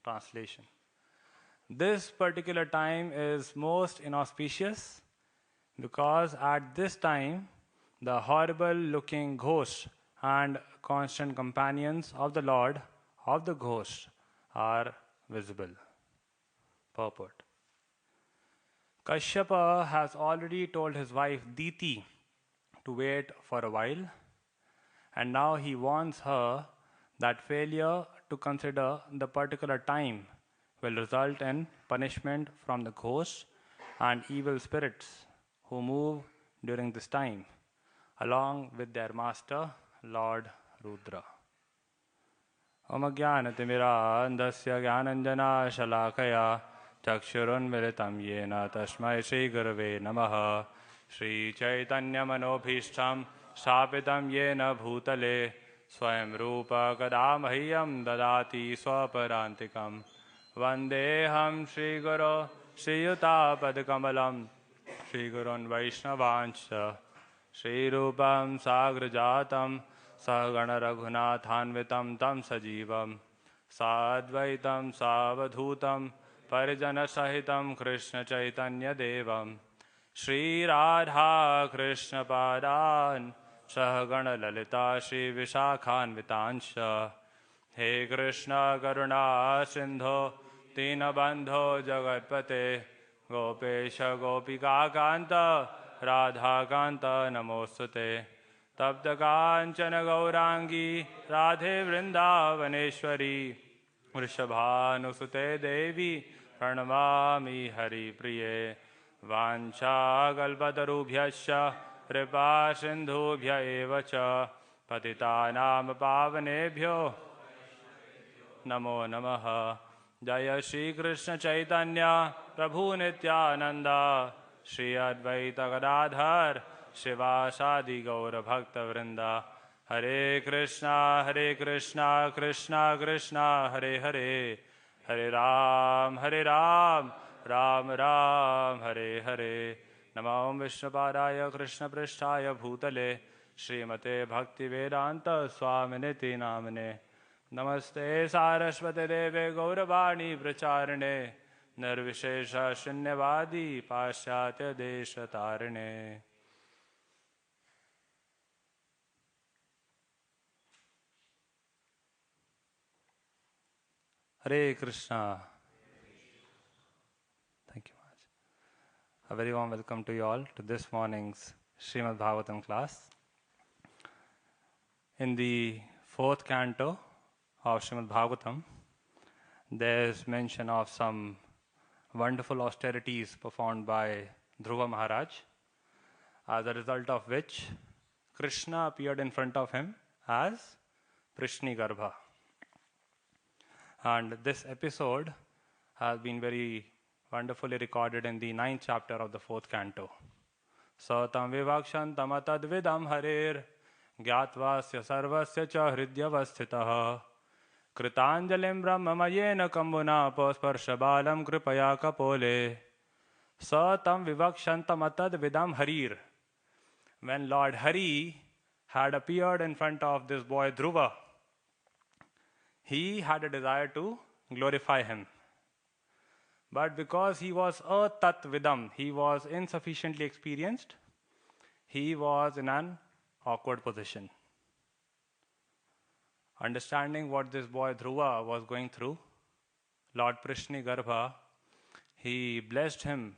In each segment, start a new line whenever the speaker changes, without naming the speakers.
Translation. This particular time is most inauspicious because at this time the horrible looking ghosts and constant companions of the Lord of the ghosts are visible. Purport. Kashyapa has already told his wife Diti to wait for a while, and now he warns her that failure to consider the particular time will result in punishment from the ghosts and evil spirits who move during this time, along with their master, Lord Rudra. Om Ajnanatimirandasya Jnananjana Shalakaya Chakshurunmilitam Yena Tasmai Shri Gurave Namaha Shri Chaitanya Manobhishtam Sthapitam Yena Bhutale Swayam Rupa Kadamahyam Dadati Swaparantikam Vandeham Shri Guru Shri Yuta Padkamalam Shri Gurun Vaishnavancha Shri Rupam Sagrajatam Sahagana Raghunathanvitam Tam Sajivam Sadvaitam Savadhutam Parijana Sahitam Krishna Chaitanya Devam Shri Radha Krishna Padan Sahagana Lalita Shri Vishakhanvitansha He Krishna Karuna Sindho Dinabandho Jagatpate Gopesha Gopika Kanta Radha Kanta Namostute Tapta Kanchana Gaurangi Radhe Vrindavaneshwari Vrishabhanusute Devi Pranamami Hari Priye Vancha Kalpatarubhyasya Kripa Sindhubhya Evacha Patitanam Pavanebhyo Namo Namaha Jaya Shri Krishna Chaitanya Prabhu Nityananda Shri Advaita Gadadhar Shivasadi Gaura Bhakta Vrinda Hare Krishna Krishna Krishna Hare Hare Hare Ram Ram Ram Hare Hare Namam Vishnupadaya Krishna Prishtaya Bhutale Srimate Bhakti Vedanta Swaminiti Namane Namaste Saraswate Deve Gauravani Pracharane Nirvishesha Shunyavadi Paschatya Desha Tarine. Hare Krishna. Thank you much. A very warm welcome to you all to this morning's Srimad Bhagavatam class. In the 4th canto of Srimad Bhagavatam, there is mention of some wonderful austerities performed by Dhruva Maharaj, as a result of which Krishna appeared in front of him as Prishnigarbha. And this episode has been very wonderfully recorded in the 9th chapter of the 4th canto. Satam vivakshantam atadvidam harer gyatvasya sarvasya cha hridyavasthitah kritanjalim brahmamayena kambuna pasparshabalam kripaya kapole satam vivakshantam atadvidam harir. When Lord Hari had appeared in front of this boy Dhruva, he had a desire to glorify him. But because he was tat vidam, he was insufficiently experienced, he was in an awkward position. Understanding what this boy Dhruva was going through, Lord Prishnigarbha, he blessed him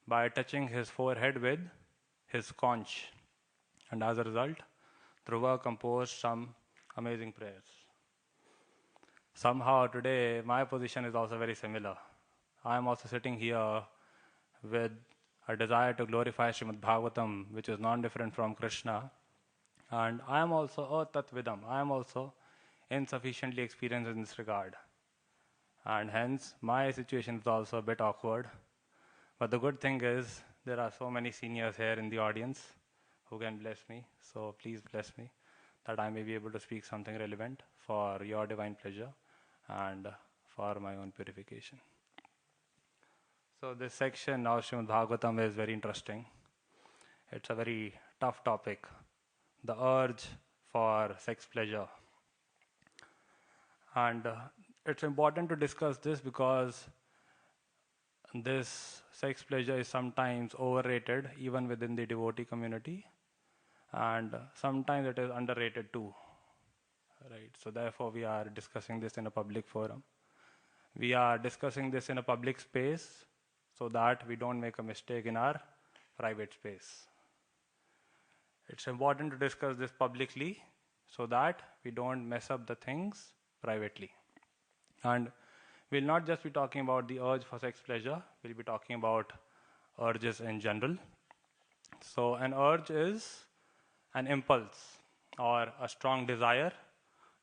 by touching his forehead with his conch. And as a result, Dhruva composed some amazing prayers. Somehow today, my position is also very similar. I am also sitting here with a desire to glorify Srimad Bhagavatam, which is non-different from Krishna. And I am also tatvidam. I am also insufficiently experienced in this regard. And hence, my situation is also a bit awkward. But the good thing is, there are so many seniors here in the audience who can bless me. So please bless me, that I may be able to speak something relevant for your divine pleasure and for my own purification. So this section of Srimad Bhagavatam is very interesting. It's a very tough topic, the urge for sex pleasure. And it's important to discuss this because this sex pleasure is sometimes overrated even within the devotee community, and sometimes it is underrated too, right? So therefore we are discussing this in a public forum. We are discussing this in a public space so that we don't make a mistake in our private space. It's important to discuss this publicly so that we don't mess up the things privately. And we'll not just be talking about the urge for sex pleasure, we'll be talking about urges in general. So an urge is an impulse or a strong desire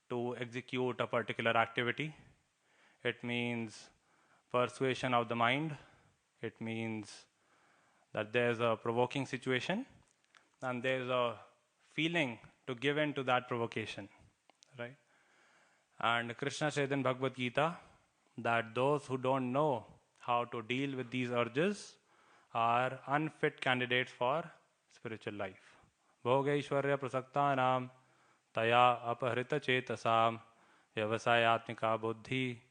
to execute a particular activity. It means persuasion of the mind. It means that there's a provoking situation and there's a feeling to give in to that provocation, right? And Krishna says in Bhagavad Gita that those who don't know how to deal with these urges are unfit candidates for spiritual life. Bhogaishwarya prasaktanam taya apahrita chetasam vyavasayatmika buddhi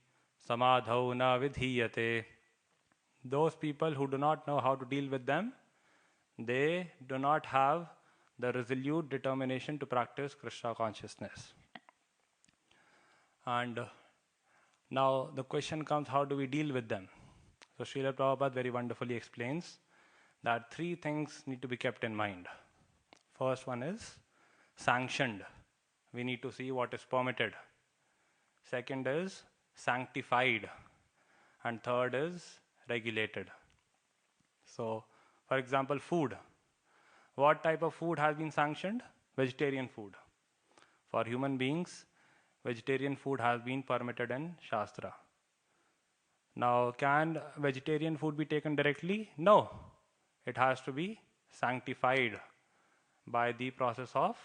samadhau na vidhiyate. Those people who do not know how to deal with them, they do not have the resolute determination to practice Krishna consciousness. And now the question comes, how do we deal with them? So Srila Prabhupada very wonderfully explains that three things need to be kept in mind. First one is sanctioned. We need to see what is permitted. Second is sanctified. And third is regulated. So, for example, food. What type of food has been sanctioned? Vegetarian food. For human beings, vegetarian food has been permitted in Shastra. Now, can vegetarian food be taken directly? No. It has to be sanctified by the process of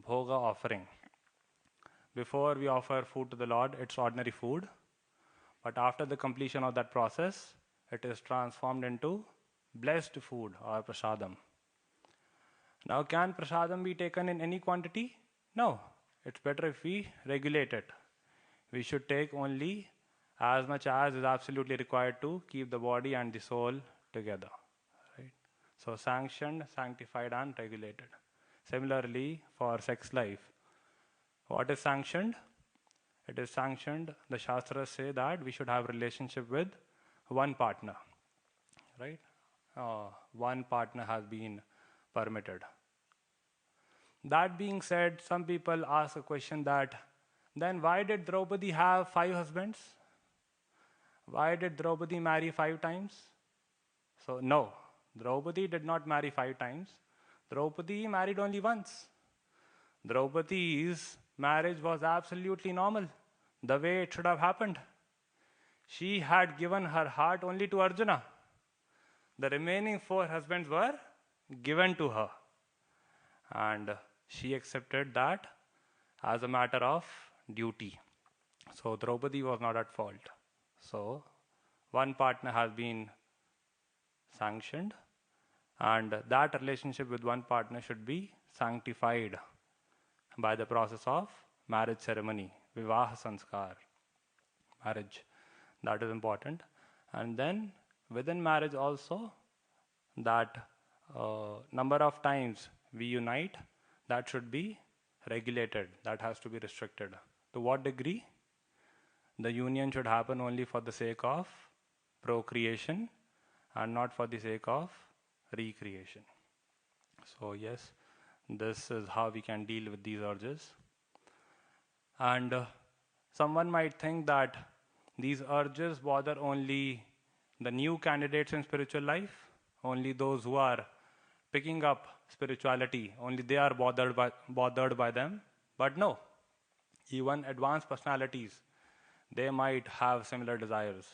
bhoga offering. Before we offer food to the Lord, it's ordinary food. But after the completion of that process, it is transformed into blessed food or prasadam. Now, can prasadam be taken in any quantity? No. It's better if we regulate it. We should take only as much as is absolutely required to keep the body and the soul together. Right? So, sanctioned, sanctified, and regulated. Similarly, for sex life, what is sanctioned? It is sanctioned. The Shastras say that we should have relationship with one partner, right? One partner has been permitted. That being said, some people ask a question that, then why did Draupadi have 5 husbands? Why did Draupadi marry 5 times? So no, Draupadi did not marry 5 times. Draupadi married only once. Draupadi's marriage was absolutely normal, the way it should have happened. She had given her heart only to Arjuna. The remaining 4 husbands were given to her. And she accepted that as a matter of duty. So Draupadi was not at fault. So one partner has been sanctioned, and that relationship with one partner should be sanctified by the process of marriage ceremony, vivaha sanskar, marriage. That is important. And then within marriage also, that number of times we unite, that should be regulated, that has to be restricted. To what degree? The union should happen only for the sake of procreation and not for the sake of recreation. So yes, this is how we can deal with these urges. And someone might think that these urges bother only the new candidates in spiritual life, only those who are picking up spirituality, only they are bothered by them. But no, even advanced personalities, they might have similar desires.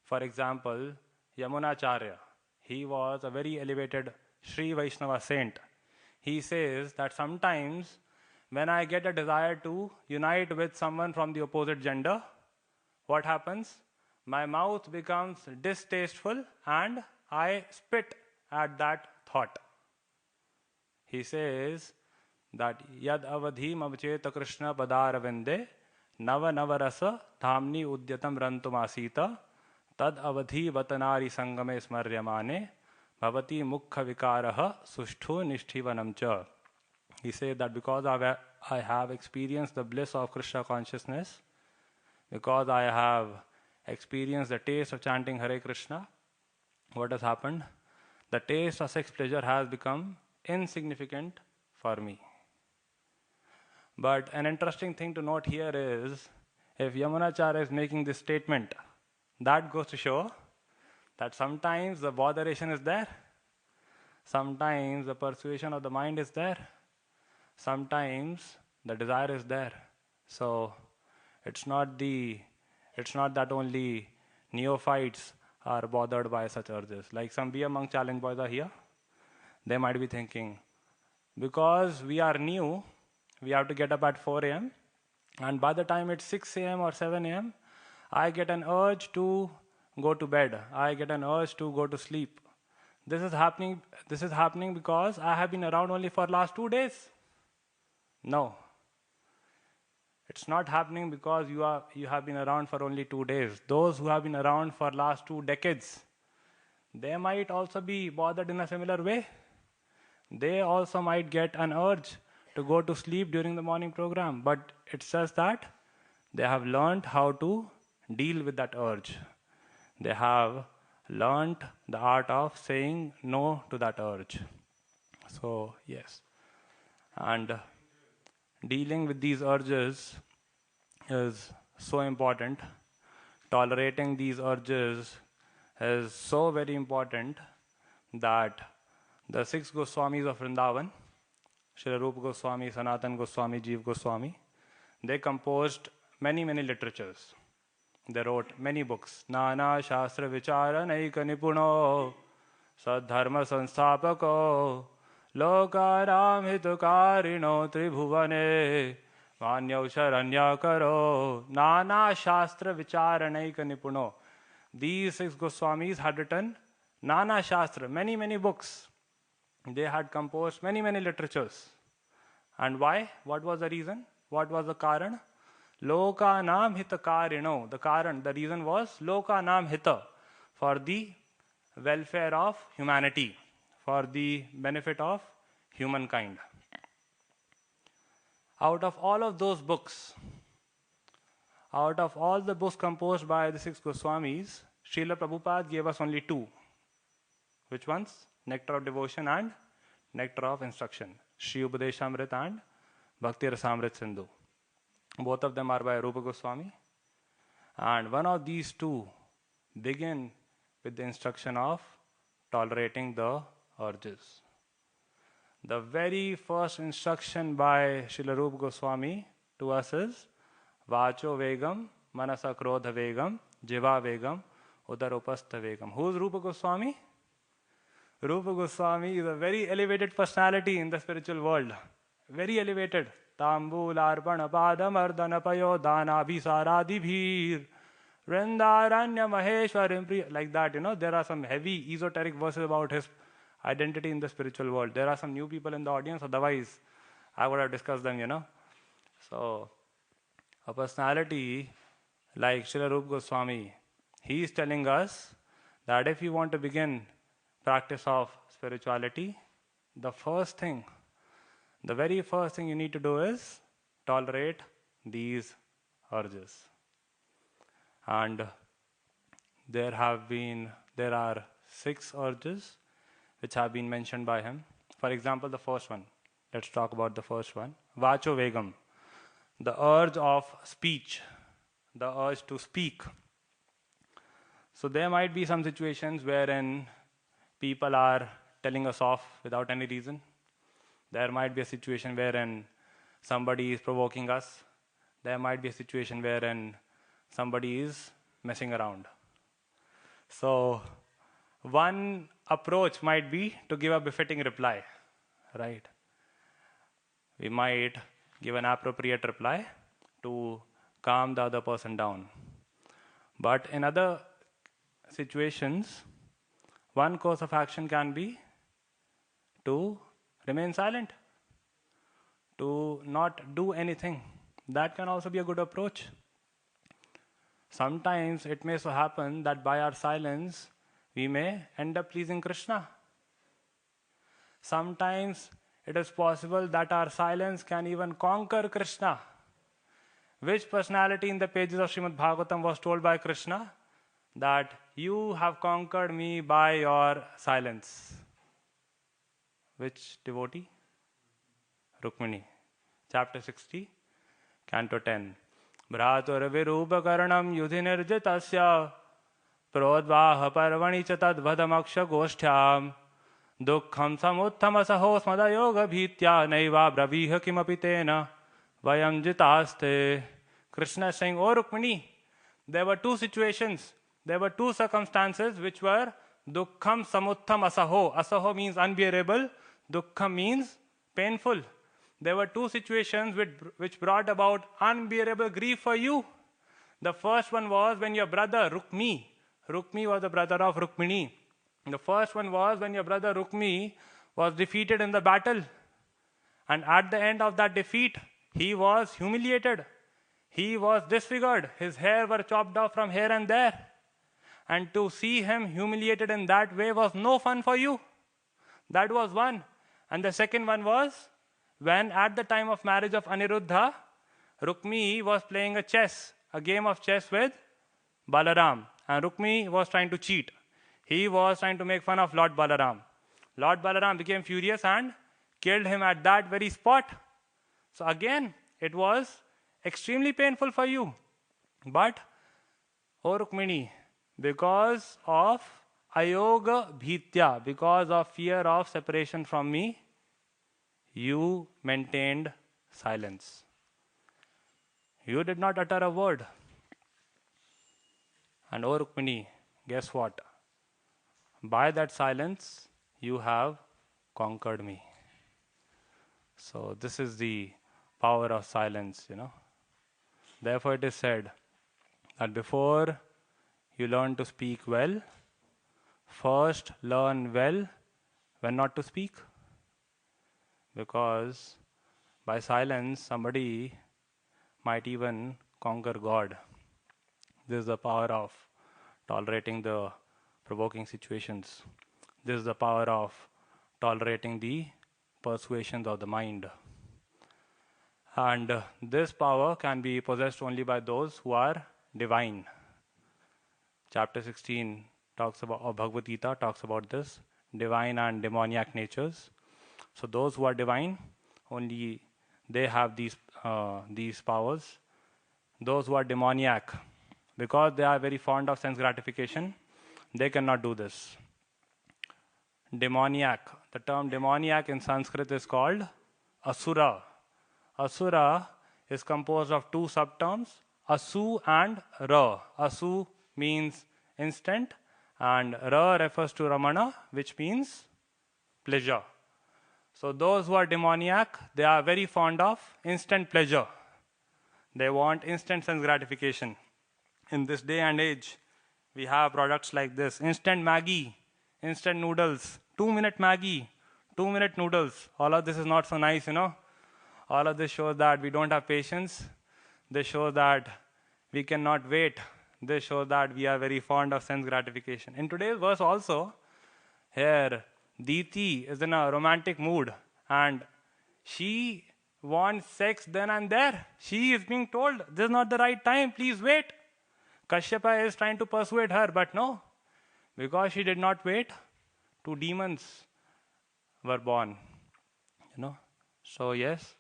For example, Yamunacharya, he was a very elevated Sri Vaishnava saint. He says that sometimes when I get a desire to unite with someone from the opposite gender, what happens? My mouth becomes distasteful and I spit at that thought. He says that yad avadhim avcheta Krishna padaravinde nava navarasa thamni udyatam rantumasita tad avadhi vatanari sangame smaryamane bhavati mukha vikaraha sushthu nishtivanam cha. He said that because I have experienced the bliss of Krishna consciousness, because I have experienced the taste of chanting Hare Krishna, what has happened? The taste of sex pleasure has become insignificant for me. But an interesting thing to note here is, if Yamunacharya is making this statement, that goes to show that sometimes the botheration is there, sometimes the persuasion of the mind is there, sometimes the desire is there. So it's not that only neophytes are bothered by such urges. Like some Be a Monk Challenge boys are here. They might be thinking, because we are new, we have to get up at 4 a.m. and by the time it's 6 a.m. or 7 a.m., I get an urge to go to bed. I get an urge to go to sleep. This is happening because I have been around only for last 2 days. No. It's not happening because you have been around for only 2 days. Those who have been around for last 2 decades, they might also be bothered in a similar way. They also might get an urge to go to sleep during the morning program, but it says that they have learned how to deal with that urge. They have learned the art of saying no to that urge. So, yes. And dealing with these urges is so important. Tolerating these urges is so very important that the 6 Goswamis of Vrindavan, Srila Rupa Goswami, Sanatan Goswami, Jeev Goswami, they composed many literatures. They wrote many books. Nana Shastra Vichara Naika Nipuno Sadharma Sanstapako Lokaram Hitakarino Tribhuvane Vanyau Sharanya Karo Nana Shastra Vichara Naika Nipuno. These 6 Goswamis had written Nana Shastra, many books. They had composed many literatures. And why? What was the reason? What was the karan? Lokanam hitakarino. The reason was Lokanam hita, for the welfare of humanity, for the benefit of humankind. Out of all of those books, out of all the books composed by the 6 Goswamis, Srila Prabhupada gave us only 2. Which ones? Nectar of Devotion and Nectar of Instruction. Shri Upadeshamrit and Bhakti Rasamrit Sindhu. Both of them are by Rupa Goswami. And one of these 2 begin with the instruction of tolerating the urges. The very first instruction by Srila Rupa Goswami to us is Vacho Vegam, Manasa Krodha Vegam, Jiva Vegam, Udarupastha Vegam. Who is Rupa Goswami? Rupa Goswami is a very elevated personality in the spiritual world. Very elevated. Tambularpana padamardana payo danabhisaradibhir Vrindaranya Maheshwarim Priya. Like that, there are some heavy esoteric verses about his identity in the spiritual world. There are some new people in the audience, otherwise I would have discussed them, So, a personality like Srila Rupa Goswami, he is telling us that if you want to begin practice of spirituality, the very first thing you need to do is tolerate these urges. And there are 6 urges which have been mentioned by him. For example, the first one. Let's talk about the first one. Vacho Vegam. The urge of speech. The urge to speak. So there might be some situations wherein people are telling us off without any reason. There might be a situation wherein somebody is provoking us. There might be a situation wherein somebody is messing around. So one approach might be to give a befitting reply, right? We might give an appropriate reply to calm the other person down. But in other situations, one course of action can be to remain silent, to not do anything. That can also be a good approach. Sometimes it may so happen that by our silence, we may end up pleasing Krishna. Sometimes it is possible that our silence can even conquer Krishna. Which personality in the pages of Srimad Bhagavatam was told by Krishna that you have conquered me by your silence? Which devotee? Rukmini. Chapter 60, Canto 10. Bhratur virubhakaranam yudhinirjitasya prodvaha parvani cha tadvadamaksha goshthyam dukkham samuttamasaho smadayoga bhitya naiva braviha kimapi tena vayam jitaste. Krishna is saying, "O Rukmini, there were two situations, there were two circumstances which were dukkham samuttam asaho. Asaho means unbearable, dukkham means painful. There were two situations which brought about unbearable grief for you. The first one was when your brother Rukmi was the brother of Rukmini. The first one was when your brother Rukmi was defeated in the battle. And at the end of that defeat, he was humiliated. He was disfigured. His hair were chopped off from here and there. And to see him humiliated in that way was no fun for you. That was one. And the second one was when at the time of marriage of Aniruddha, Rukmi was playing a game of chess with Balaram. And Rukmi was trying to cheat. He was trying to make fun of Lord Balaram. Lord Balaram became furious and killed him at that very spot. So again, it was extremely painful for you. But, O Rukmini, because of ayoga bhitya, because of fear of separation from me, you maintained silence. You did not utter a word. And O Rukmini, guess what? By that silence, you have conquered me. So this is the power of silence, Therefore it is said that before you learn to speak well, first learn well when not to speak. Because by silence, somebody might even conquer God. This is the power of tolerating the provoking situations. This is the power of tolerating the persuasions of the mind. And this power can be possessed only by those who are divine. Chapter 16 talks about, or Bhagavad Gita talks about this, divine and demoniac natures. So those who are divine, only they have these powers. Those who are demoniac, because they are very fond of sense gratification, they cannot do this. Demoniac. The term demoniac in Sanskrit is called asura. Asura is composed of two subterms, asu and ra. Asu means instant and ra refers to Ramana, which means pleasure. So those who are demoniac, they are very fond of instant pleasure. They want instant sense gratification. In this day and age, we have products like this: instant Maggi, instant noodles, 2-minute Maggi, 2-minute noodles. All of this is not so nice, All of this shows that we don't have patience. This shows that we cannot wait. This shows that we are very fond of sense gratification. In today's verse also, here, Diti is in a romantic mood and she wants sex then and there. She is being told, this is not the right time, please wait. Kashyapa is trying to persuade her, but no. Because she did not wait, 2 demons were born. So yes,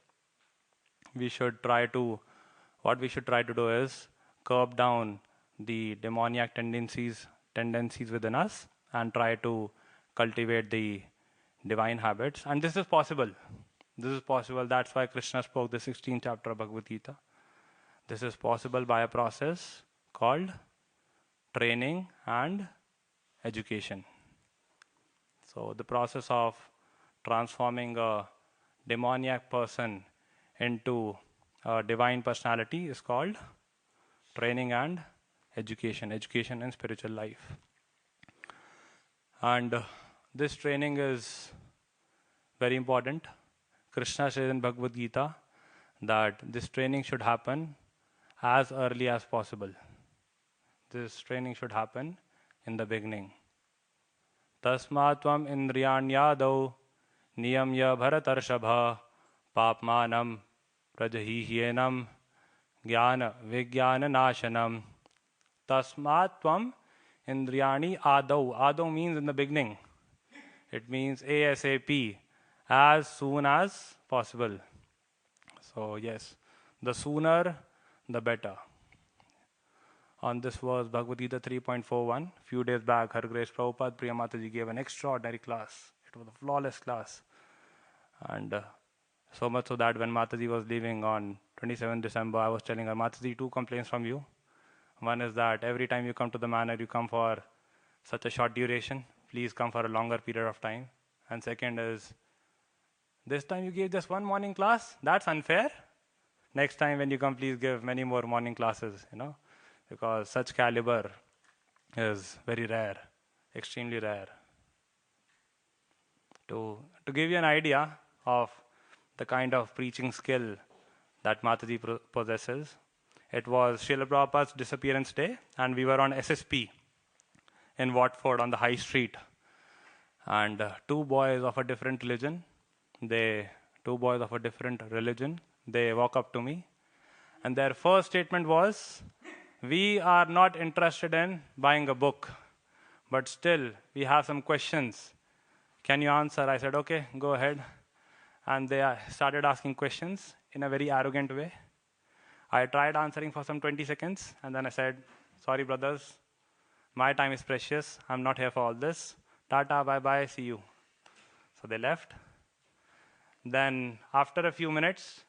what we should try to do is curb down the demoniac tendencies within us and try to cultivate the divine habits. And this is possible. That's why Krishna spoke the 16th chapter of Bhagavad Gita. This is possible by a process called training and education. So the process of transforming a demoniac person into a divine personality is called training and education in spiritual life. And this training is very important. Krishna says in Bhagavad Gita that this training should happen as early as possible. This training should happen in the beginning. Tasmatvam indriyanyadau niyamya bharatarshabha papmanam prajahihyenam jnana vijnana nashanam. Tasmatvam indriyani adau. Adau means in the beginning. It means ASAP, as soon as possible. So yes, the sooner the better. On this was Bhagavad Gita 3.41. Few days back, Her Grace Prabhupada Priya Mataji gave an extraordinary class. It was a flawless class. And so much so that when Mataji was leaving on 27th December, I was telling her, Mataji, 2 complaints from you. One is that every time you come to the manor, you come for such a short duration. Please come for a longer period of time. And second is, this time you gave just 1 morning class. That's unfair. Next time when you come, please give many more morning classes, because such caliber is very rare, extremely rare. To give you an idea of the kind of preaching skill that Mataji possesses, it was Srila Prabhupada's disappearance day, and we were on SSP in Watford on the High Street. And 2 boys of a different religion, they walk up to me, and their first statement was, we are not interested in buying a book, but still we have some questions. Can you answer? I said, okay, go ahead. And they started asking questions in a very arrogant way. I tried answering for some 20 seconds, and then I said, sorry brothers, my time is precious. I'm not here for all this. Tata, bye-bye, see you. So they left. Then after a few minutes,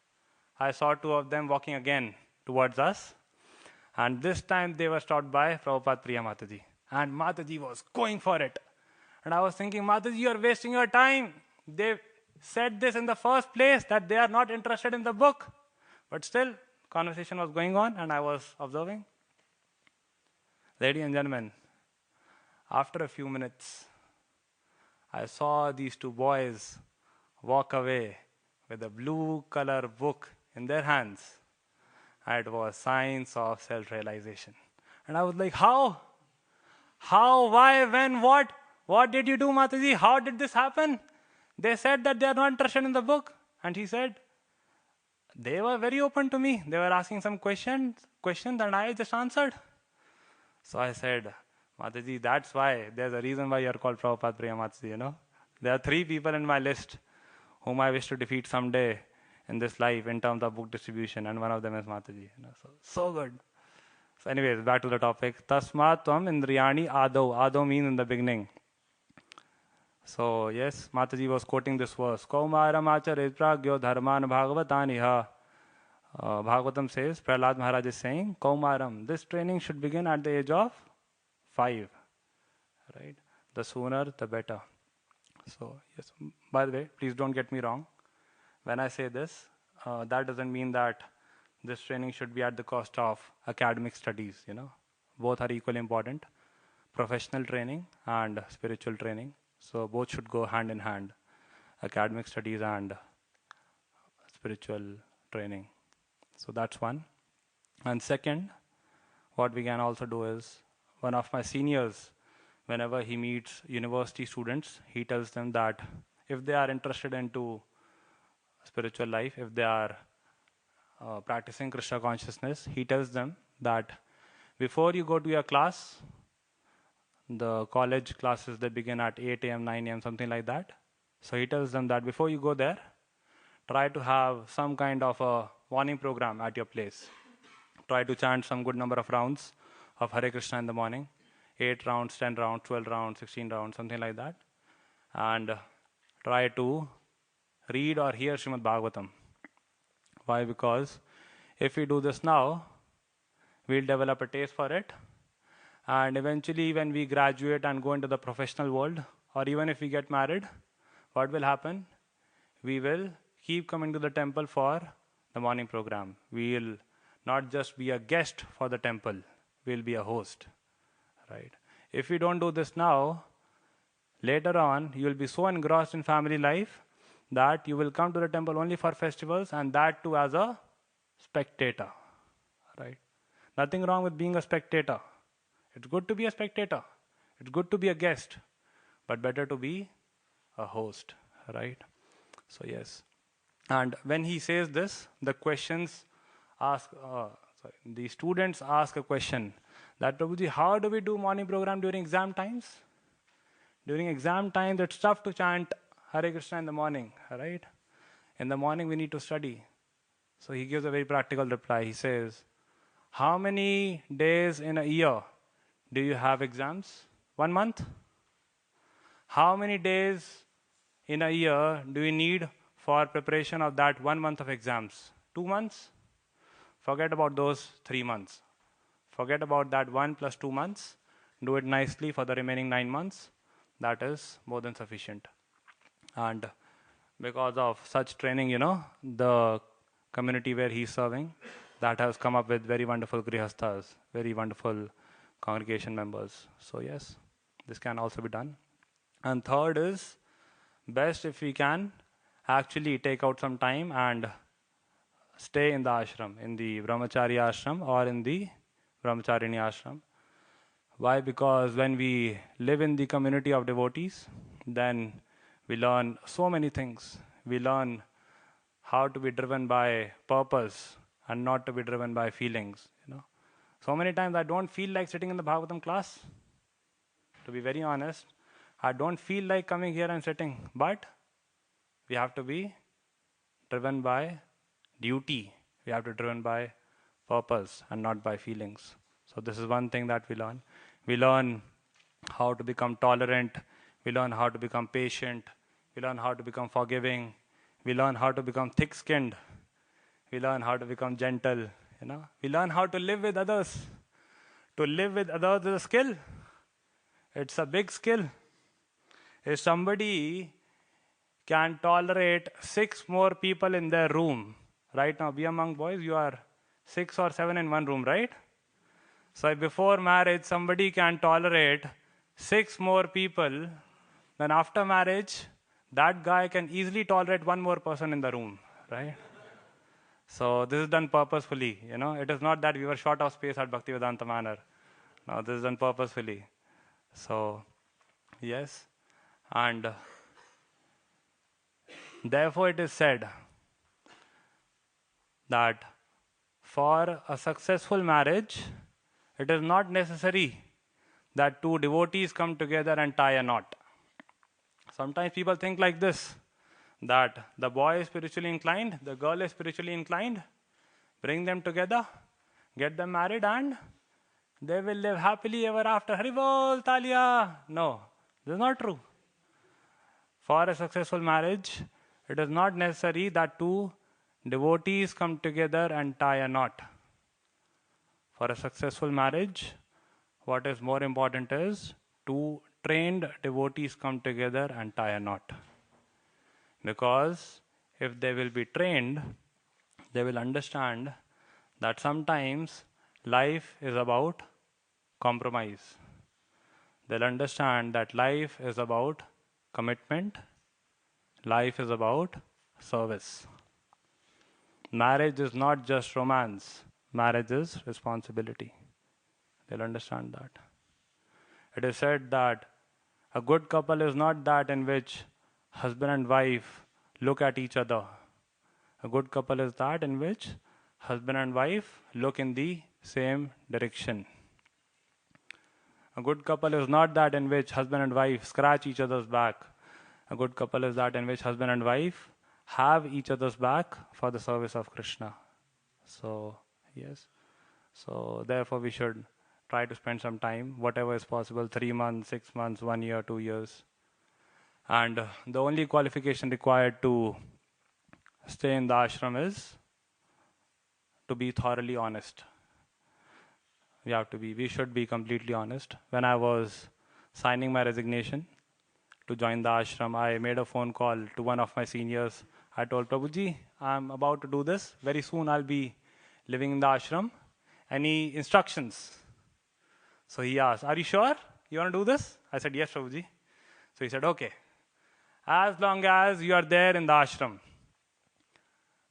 I saw 2 of them walking again towards us. And this time they were stopped by Prabhupada Priya Mataji. And Mataji was going for it. And I was thinking, Mataji, you are wasting your time. They said this in the first place, that they are not interested in the book. But still, conversation was going on and I was observing. Ladies and gentlemen, after a few minutes, I saw these 2 boys walk away with a blue color book in their hands. And it was Science of Self-Realization. And I was like, how? How, why, when, what? What did you do, Mataji? How did this happen? They said that they are not interested in the book. And he said, they were very open to me. They were asking some questions and I just answered. So I said, Mataji, that's why, there's a reason why you're called Prabhupada Priya Mataji, There are 3 people in my list whom I wish to defeat someday in this life in terms of book distribution, and one of them is Mataji. So good. So anyways, back to the topic. Tasmat tvam indriyani adau. Adau means in the beginning. So yes, Mataji was quoting this verse. Kaumaram acharit pragyo dharman bhagavataniha. Bhagavatam says, Prahlad Maharaj is saying, Kaumaram, this training should begin at the age of 5. Right? The sooner, the better. So yes, by the way, please don't get me wrong. When I say this, that doesn't mean that this training should be at the cost of academic studies, Both are equally important. Professional training and spiritual training. So both should go hand in hand. Academic studies and spiritual training. So that's one. And second, what we can also do is, one of my seniors, whenever he meets university students, he tells them that if they are interested into spiritual life, if they are practicing Krishna consciousness, he tells them that before you go to your class, the college classes, they begin at 8 a.m., 9 a.m., something like that. So he tells them that before you go there, try to have some kind of a morning program at your place. Try to chant some good number of rounds of Hare Krishna in the morning. 8 rounds, 10 rounds, 12 rounds, 16 rounds, something like that. And try to read or hear Srimad Bhagavatam. Why? Because if we do this now, we'll develop a taste for it. And eventually when we graduate and go into the professional world, or even if we get married, what will happen? We will keep coming to the temple for the morning program. We will not just be a guest for the temple, we'll be a host. Right? If we don't do this now, later on, you'll be so engrossed in family life that you will come to the temple only for festivals, and that too as a spectator, right? Nothing wrong with being a spectator. It's good to be a spectator. It's good to be a guest, but better to be a host, right? So yes. And when he says this, the the students ask a question that, Prabhuji, how do we do morning program during exam times? During exam times, it's tough to chant Hare Krishna in the morning, right? In the morning, we need to study. So he gives a very practical reply. He says, how many days in a year do you have exams? 1 month? How many days in a year do you need for preparation of that 1 month of exams? 2 months? Forget about those 3 months. Forget about that 1 plus 2 months. Do it nicely for the remaining 9 months. That is more than sufficient. And because of such training, the community where he's serving, that has come up with very wonderful grihasthas, very wonderful congregation members. So yes, this can also be done. And third is, best if we can actually take out some time and stay in the ashram, in the brahmachari ashram or in the brahmacharini ashram. Why? Because when we live in the community of devotees, then we learn so many things. We learn how to be driven by purpose and not to be driven by feelings. So many times I don't feel like sitting in the Bhagavatam class. To be very honest, I don't feel like coming here and sitting. But we have to be driven by duty. We have to be driven by purpose and not by feelings. So this is one thing that we learn. We learn how to become tolerant. We learn how to become patient. We learn how to become forgiving. We learn how to become thick-skinned. We learn how to become gentle. We learn how to live with others. To live with others is a skill. It's a big skill. If somebody can tolerate 6 more people in their room, right now, be among boys, you are 6 or 7 in one room, right? So if before marriage somebody can tolerate 6 more people, then after marriage, that guy can easily tolerate 1 more person in the room, right? So this is done purposefully, It is not that we were short of space at Bhaktivedanta Manor. No, this is done purposefully. So, yes. And therefore it is said that for a successful marriage, it is not necessary that 2 devotees come together and tie a knot. Sometimes people think like this, that the boy is spiritually inclined, the girl is spiritually inclined, bring them together, get them married, and they will live happily ever after. Haribol, Talia! No, this is not true. For a successful marriage, it is not necessary that 2 devotees come together and tie a knot. For a successful marriage, what is more important is 2 trained devotees come together and tie a knot. Because if they will be trained, they will understand that sometimes life is about compromise. They'll understand that life is about commitment. Life is about service. Marriage is not just romance. Marriage is responsibility. They'll understand that. It is said that a good couple is not that in which husband and wife look at each other. A good couple is that in which husband and wife look in the same direction. A good couple is not that in which husband and wife scratch each other's back. A good couple is that in which husband and wife have each other's back for the service of Krishna. So, yes. So, therefore we should try to spend some time, whatever is possible, 3 months, 6 months, 1 year, 2 years. And the only qualification required to stay in the ashram is to be thoroughly honest. We should be completely honest. When I was signing my resignation to join the ashram, I made a phone call to one of my seniors. I told Prabhuji, I'm about to do this. Very soon I'll be living in the ashram. Any instructions? So he asked, are you sure you want to do this? I said, yes, Prabhuji. So he said, okay. As long as you are there in the ashram,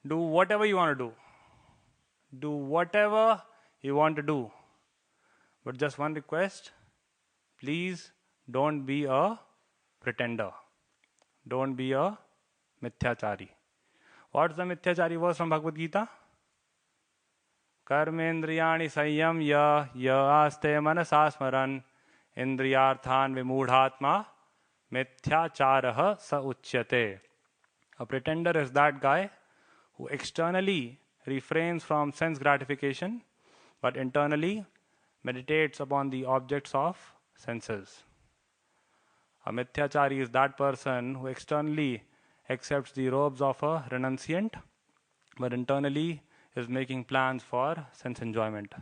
do whatever you want to do. Do whatever you want to do. But just one request, please don't be a pretender. Don't be a mithyachari. What's the mithyachari verse from Bhagavad Gita? Karmendriyani sayyam ya aste manasa smaran indriyarthan vimudhatma mithyacharah sa uchyate. A pretender is that guy who externally refrains from sense gratification but internally meditates upon the objects of senses. A mithyachari is that person who externally accepts the robes of a renunciant but internally is making plans for sense enjoyment.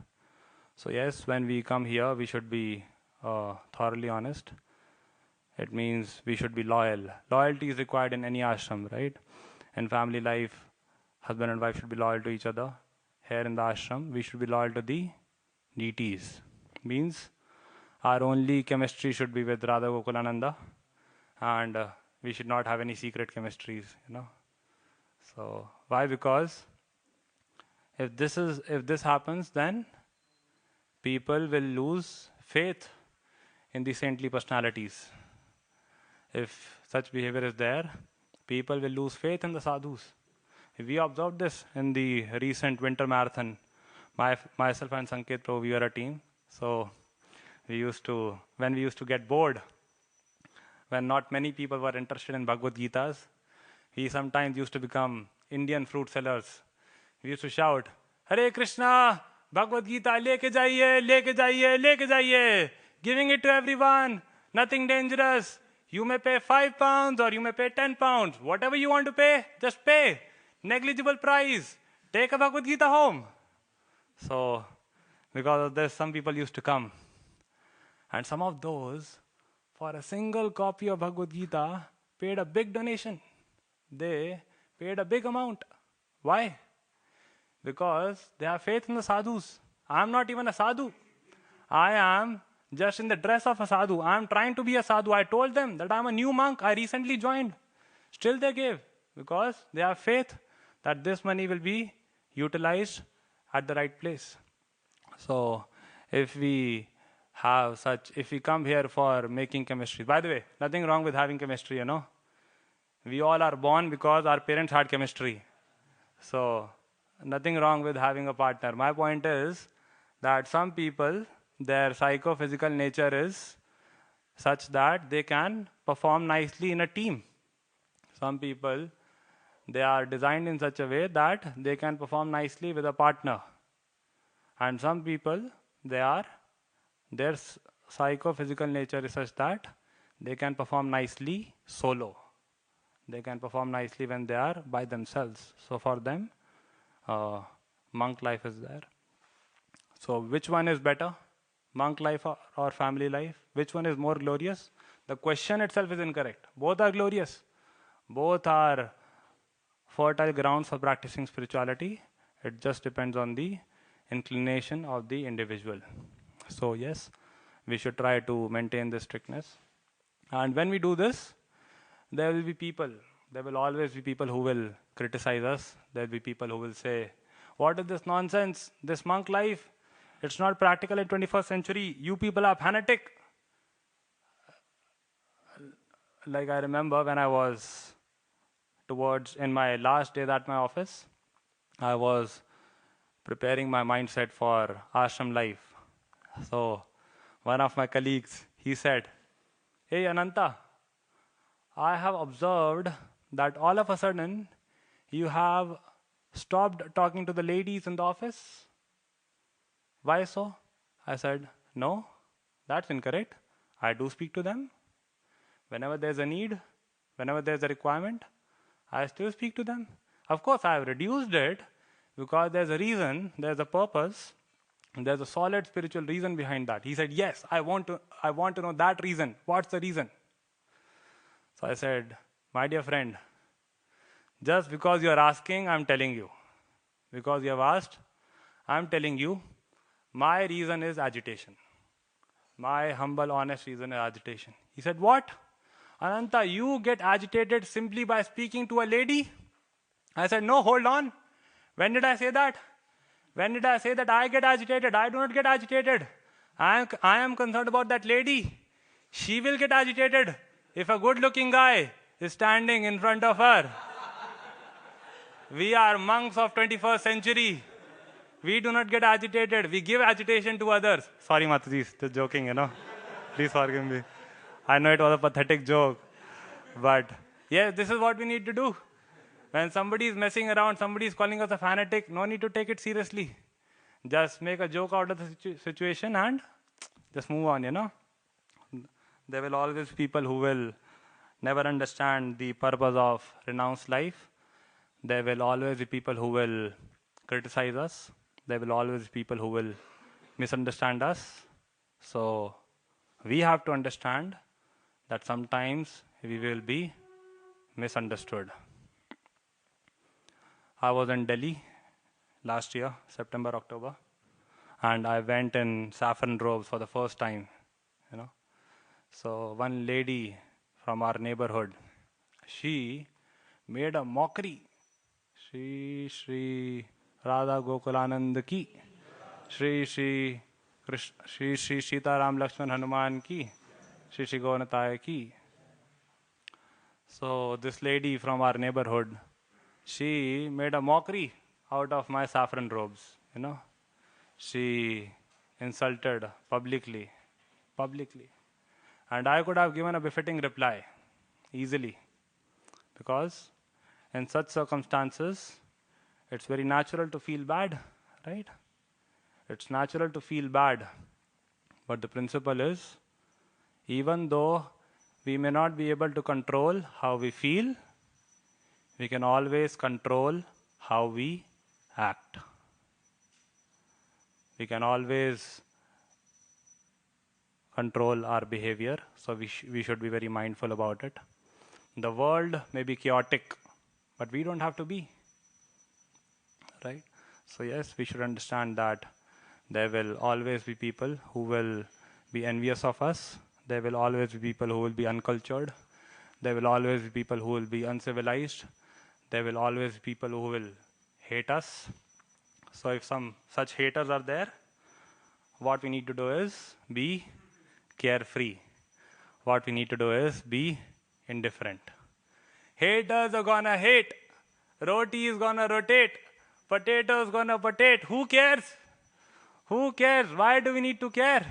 So yes, when we come here, we should be thoroughly honest. It means we should be loyal. Loyalty is required in any ashram, right? In family life, husband and wife should be loyal to each other. Here in the ashram, we should be loyal to the deities. Means our only chemistry should be with Radha Gokulananda, and we should not have any secret chemistries, So why? Because if this happens, then people will lose faith in the saintly personalities. If such behavior is there, people will lose faith in the sadhus. We observed this in the recent winter marathon. Myself and Sanket Prabhu, we were a team. So when we used to get bored, when not many people were interested in Bhagavad Gitas, we sometimes used to become Indian fruit sellers. We used to shout, Hare Krishna, Bhagavad Gita, leke jaiye, leke jaiye, leke jaiye. Giving it to everyone, nothing dangerous. You may pay 5 pounds or you may pay 10 pounds. Whatever you want to pay, just pay. Negligible price. Take a Bhagavad Gita home. So, because of this, some people used to come. And some of those, for a single copy of Bhagavad Gita, paid a big donation. They paid a big amount. Why? Because they have faith in the sadhus. I am not even a sadhu. I am just in the dress of a sadhu. I am trying to be a sadhu. I told them that I am a new monk. I recently joined. Still they gave because they have faith that this money will be utilized at the right place. So if we come here for making chemistry, by the way, nothing wrong with having chemistry, We all are born because our parents had chemistry. So nothing wrong with having a partner. My point is that some people, their psychophysical nature is such that they can perform nicely in a team. Some people, they are designed in such a way that they can perform nicely with a partner. And some people, their psychophysical nature is such that they can perform nicely solo. They can perform nicely when they are by themselves. So for them, monk life is there. So which one is better? Monk life or family life? Which one is more glorious? The question itself is incorrect. Both are glorious. Both are fertile grounds for practicing spirituality. It just depends on the inclination of the individual. So yes, we should try to maintain this strictness. And when we do this, there will be people. There will always be people who will criticize us. There will be people who will say, what is this nonsense? This monk life, it's not practical in 21st century. You people are fanatic. Like I remember when I was in my last day at my office, I was preparing my mindset for ashram life. So one of my colleagues, he said, hey Ananta, I have observed that all of a sudden you have stopped talking to the ladies in the office. Why so? I said, no, that's incorrect. I do speak to them. Whenever there's a need, whenever there's a requirement, I still speak to them. Of course, I have reduced it because there's a reason, there's a purpose, there's a solid spiritual reason behind that. He said, yes, I want to know that reason. What's the reason? So I said, my dear friend, just because you are asking, I'm telling you. Because you have asked, I'm telling you, my reason is agitation. My humble, honest reason is agitation. He said, what? Ananta, you get agitated simply by speaking to a lady? I said, no, hold on. When did I say that? When did I say that I get agitated? I do not get agitated. I am concerned about that lady. She will get agitated if a good-looking guy is standing in front of her. We are monks of 21st century. We do not get agitated. We give agitation to others. Sorry, Mataji, just joking, Please forgive me. I know it was a pathetic joke. But yeah, this is what we need to do. When somebody is messing around, somebody is calling us a fanatic, no need to take it seriously. Just make a joke out of the situation and just move on, There will always be people who will never understand the purpose of renounced life. There will always be people who will criticize us. There will always be people who will misunderstand us. So we have to understand that sometimes we will be misunderstood. I was in Delhi last year, September, October, and I went in saffron robes for the first time, So one lady from our neighborhood, she made a mockery. Shri Radha Gokulanand ki, Shri Sita Ram Lakshman Hanuman ki, Shri Gaunataya ki. So this lady from our neighborhood, she made a mockery out of my saffron robes, She insulted publicly. And I could have given a befitting reply, easily. Because in such circumstances, it's very natural to feel bad, right? It's natural to feel bad. But the principle is, even though we may not be able to control how we feel, we can always control how we act. We can always control our behavior, so we should be very mindful about it. The world may be chaotic, but we don't have to be, right? So yes, we should understand that there will always be people who will be envious of us. There will always be people who will be uncultured. There will always be people who will be uncivilized. There will always be people who will hate us. So if some such haters are there, what we need to do is be carefree. What we need to do is be indifferent. Haters are gonna hate. Roti is gonna rotate. Potato is gonna potate. Who cares? Who cares? Why do we need to care?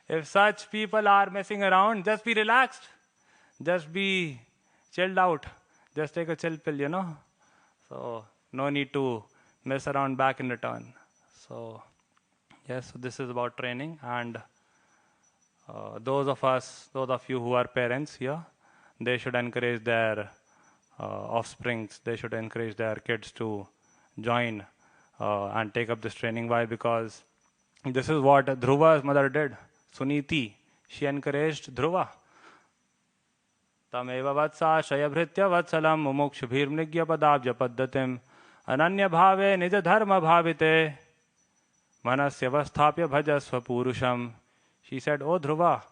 If such people are messing around, just be relaxed. Just be chilled out. Just take a chill pill, So no need to mess around back in return. So yes, so this is about training. And those of you who are parents here, they should encourage their offsprings. They should encourage their kids to join and take up this training. Why? Because this is what Dhruva's mother did. Suniti, she encouraged Dhruva. Tameva vatsa shayabhritya vatsalam mumukshubhirmnigya padabja paddatim ananya bhave nija dharma bhavite manasya vasthapya bhajasva purusham. She said, oh Dhruva,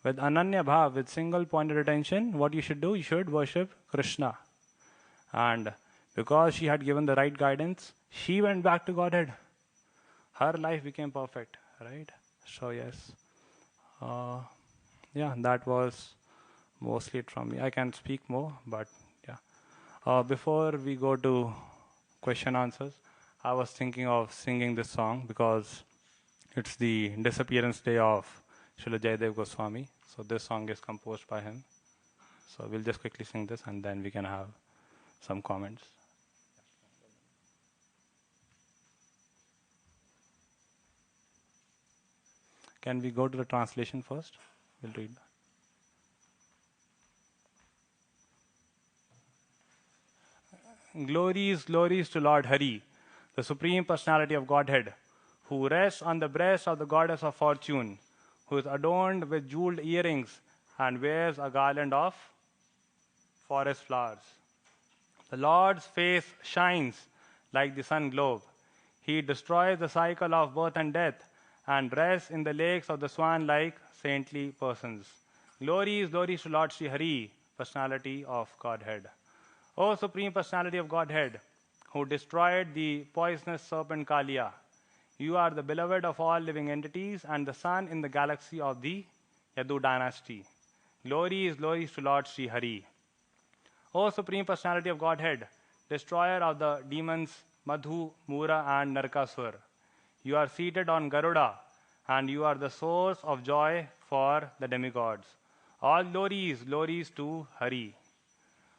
with ananya bhav, with single pointed attention, what you should do, you should worship Krishna. And because she had given the right guidance, she went back to Godhead. Her life became perfect, right? So yes. Yeah, that was mostly it from me. I can speak more, but yeah. Before we go to question answers, I was thinking of singing this song because it's the disappearance day of Srila Jayadev Goswami. So this song is composed by him. So we'll just quickly sing this and then we can have some comments. Can we go to the translation first? We'll read that. Glories to Lord Hari, the Supreme Personality of Godhead, who rests on the breast of the Goddess of Fortune, who is adorned with jeweled earrings and wears a garland of forest flowers. The Lord's face shines like the sun globe. He destroys the cycle of birth and death and rests in the lakes of the swan like saintly persons. Glories to Lord Sri Hari, personality of Godhead. O Supreme Personality of Godhead, who destroyed the poisonous serpent Kaliya, you are the beloved of all living entities and the sun in the galaxy of the Yadu dynasty. Glories to Lord Sri Hari. O Supreme Personality of Godhead, destroyer of the demons Madhu, Mura and Narkasur, you are seated on Garuda and you are the source of joy for the demigods. All glories to Hari.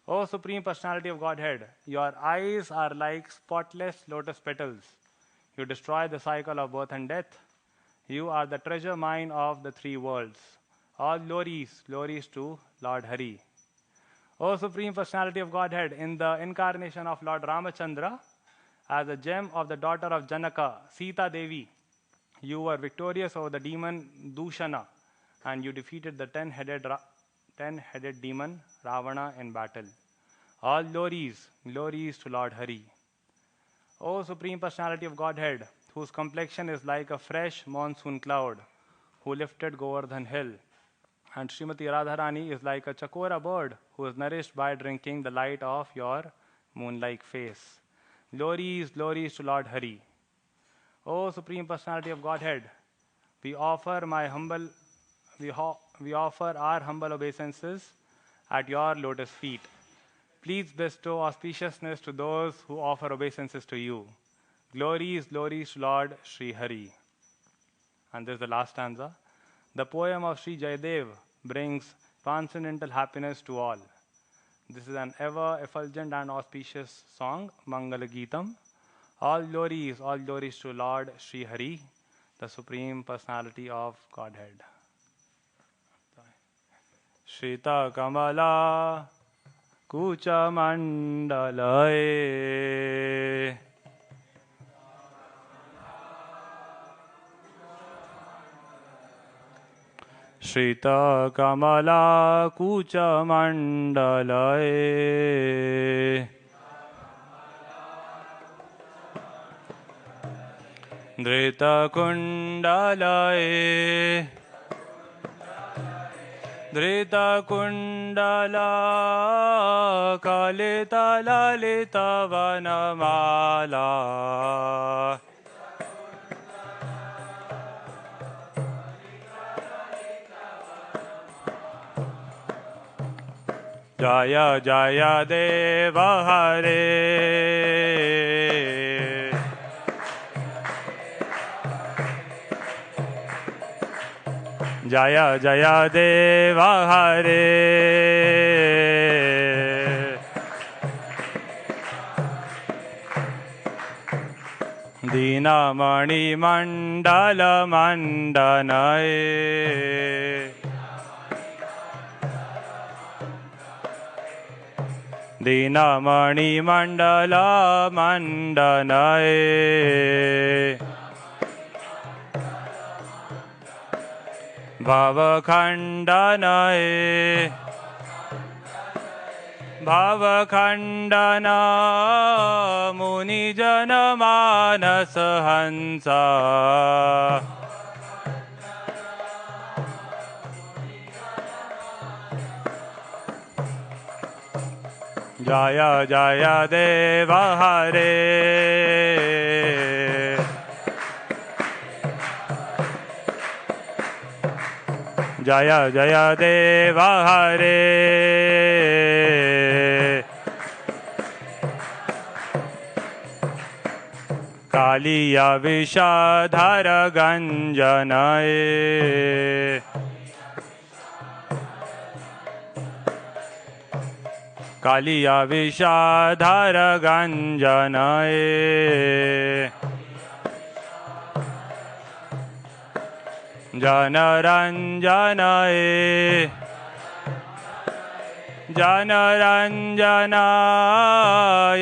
O Supreme Personality of Godhead, your eyes are like spotless lotus petals. You destroy the cycle of birth and death. You are the treasure mine of the three worlds. All glories to Lord Hari. O Supreme Personality of Godhead, in the incarnation of Lord Ramachandra, as a gem of the daughter of Janaka, Sita Devi, you were victorious over the demon Dushana, and you defeated the ten-headed demon Ravana in battle. All glories to Lord Hari. O Supreme Personality of Godhead, whose complexion is like a fresh monsoon cloud, who lifted Govardhan Hill, and Srimati Radharani is like a chakora bird who is nourished by drinking the light of your moon-like face. Glories to Lord Hari. O Supreme Personality of Godhead, we offer our humble obeisances at your lotus feet. Please bestow auspiciousness to those who offer obeisances to you. Glories to Lord Sri Hari. And this is the last stanza. The poem of Sri Jayadev brings transcendental happiness to all. This is an ever effulgent and auspicious song, Mangala Geetam. All glories to Lord Sri Hari, the Supreme Personality of Godhead. Shrita Kamala Kucha Mandalae Shrita Kamala Kucha Mandalae Drita Kundalae Drita Kundala Kalita Lalita Vanamala Jaya Jaya Deva Hare Jaya Jaya Deva Hare Dina Mani Mandala Mandanae Dina Mani Mandala Mandanae Bhavakhandanae Bhavakhandana Muni Jana Manas Hansa Jaya Jaya Deva Hare Jaya Jaya Deva Hare Kaliya Vishadhara Ganjanae Kaliya Vishadhara Ganjanae Janaranjanae Janaranjana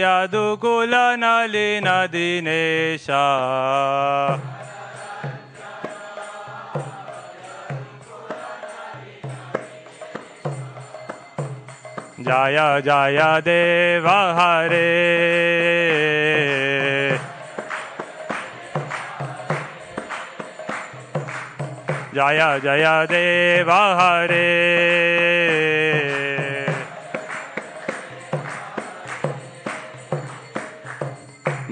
Yadukula Nalina Dinesha Jaya Jaya Deva Hare जय जय देव हरे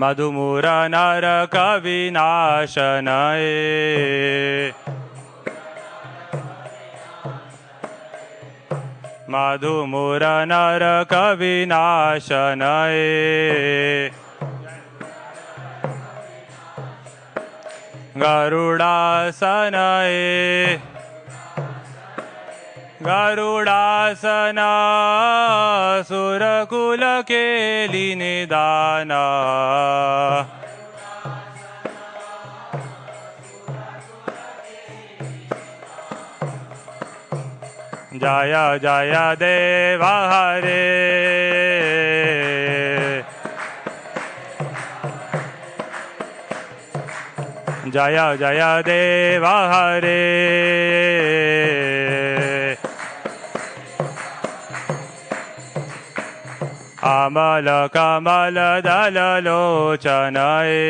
मधुमूर नरक विनाशनये मधुमूर नरक विनाशनये गरुडासनये गरुडासना सुरकुल केली निदाना जय जय देव हरे जय जय देव हरे अमल कमल दल लोचनये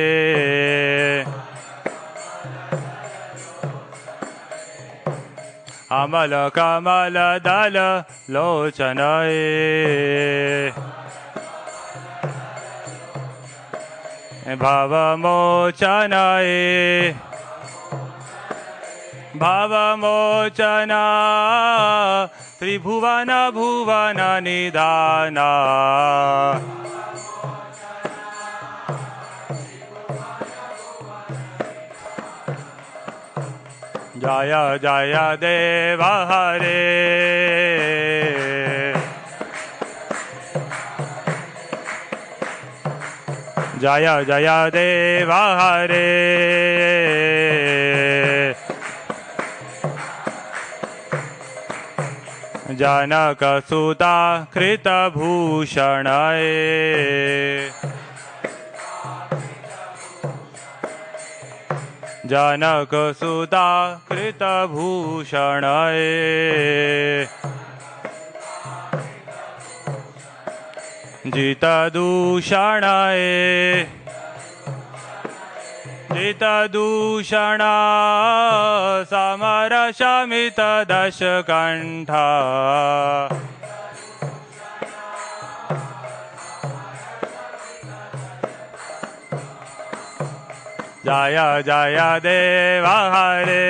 अमल कमल दल लोचनये भवमोचनये भवमोचना त्रिभुवन भुवन निदाना जय जय देव हरे जय जय देव हरे जनक सुता कृतभूषणये जनक सुता कृतभूषणये जितदूषणये जितदूषणा समर शमित दशकण्ठा जय जय देव हरे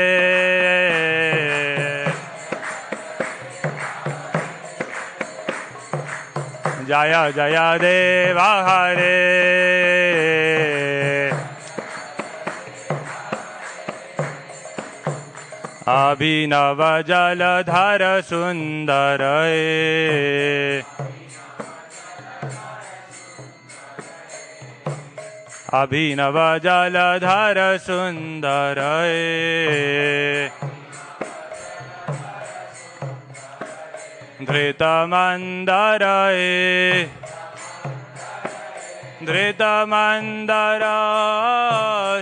जय जय देव हरे अभिनव जलधर सुंदरये अभिनव जलधर सुंदरये धृतमंदरये धृतमंदर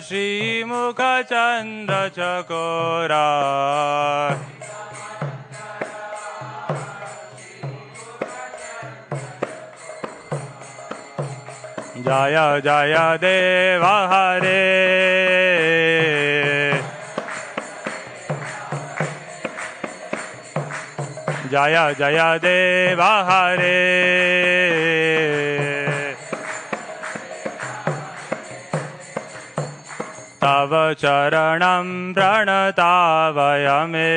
श्रीमुख चंद्र चकोरा जय जय देव हरे जय जय देव हरे तव चरणं प्रणतावयमे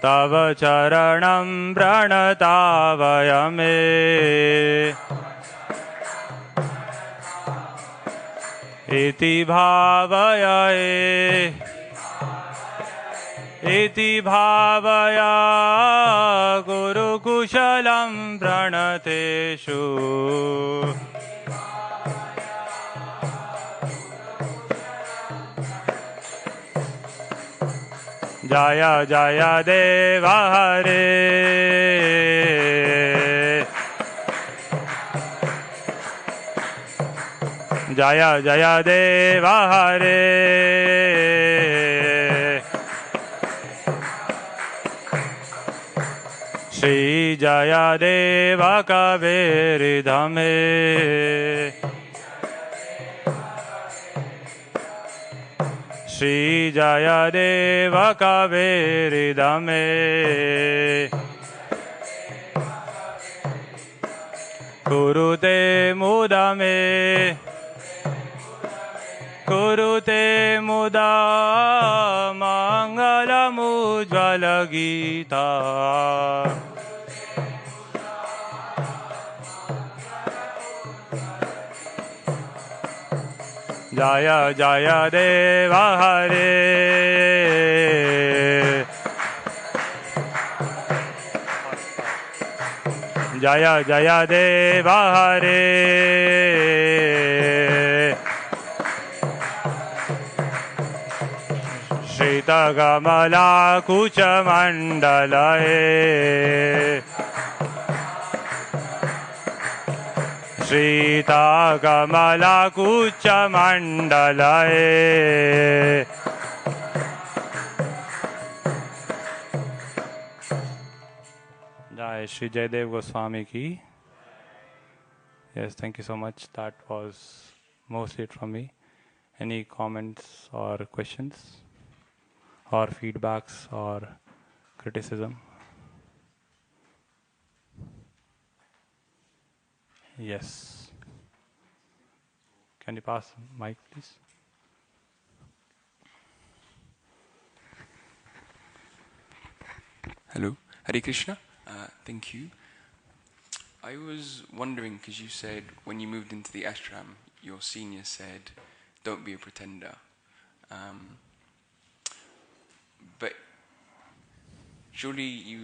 तव चरणं प्रणतावयमे इति भावया गुरुकुशलं प्रणतेषु जय जय देव हरे जय जय देव हरे श्री जय देव कवेरिधमे Shri Jaya Deva Kaveridame Kurute Mudame Kurute Muda Mangala Mujvala Gita Jaya Jaya Deva Hare Jaya Jaya Deva Hare Shrita Kamala Kucha Mandalae Shrita Kamala Kucha Mandalae Jai Shri Jayadev Goswami ki. Yes, thank you so much. That was mostly it from me. Any comments or questions or feedbacks or criticism? Yes. Can you pass the mic, please?
Hello, Hare Krishna. Thank you. I was wondering, because you said when you moved into the ashram, your senior said, don't be a pretender. But surely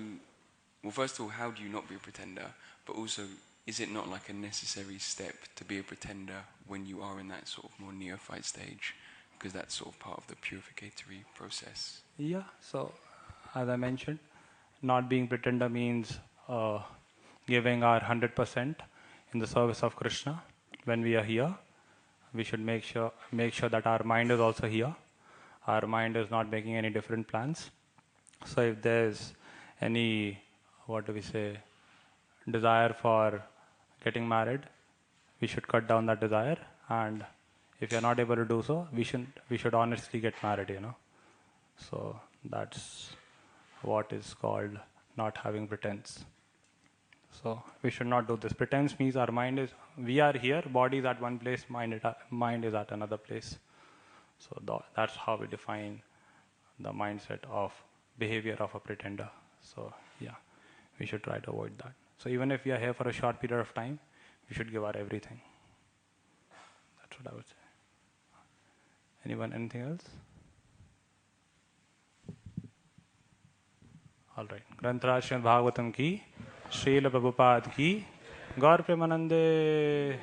well, first of all, how do you not be a pretender? But also, is it not like a necessary step to be a pretender when you are in that sort of more neophyte stage? Because that's sort of part of the purificatory process.
Yeah, so as I mentioned, not being pretender means giving our 100% in the service of Krishna. When we are here, we should make sure that our mind is also here. Our mind is not making any different plans. So if there's any, desire for getting married, we should cut down that desire. And if you're not able to do so, we should honestly get married, So that's what is called not having pretense. So we should not do this. Pretense means we are here, body is at one place, mind is at another place. So that's how we define the mindset of behavior of a pretender. So yeah, we should try to avoid that. So even if we are here for a short period of time, we should give our everything. That's what I would say. Anyone, anything else? All right. Grantaraj Srimad Bhagavatam ki, Srila Prabhupada ki, Gaur Premanande.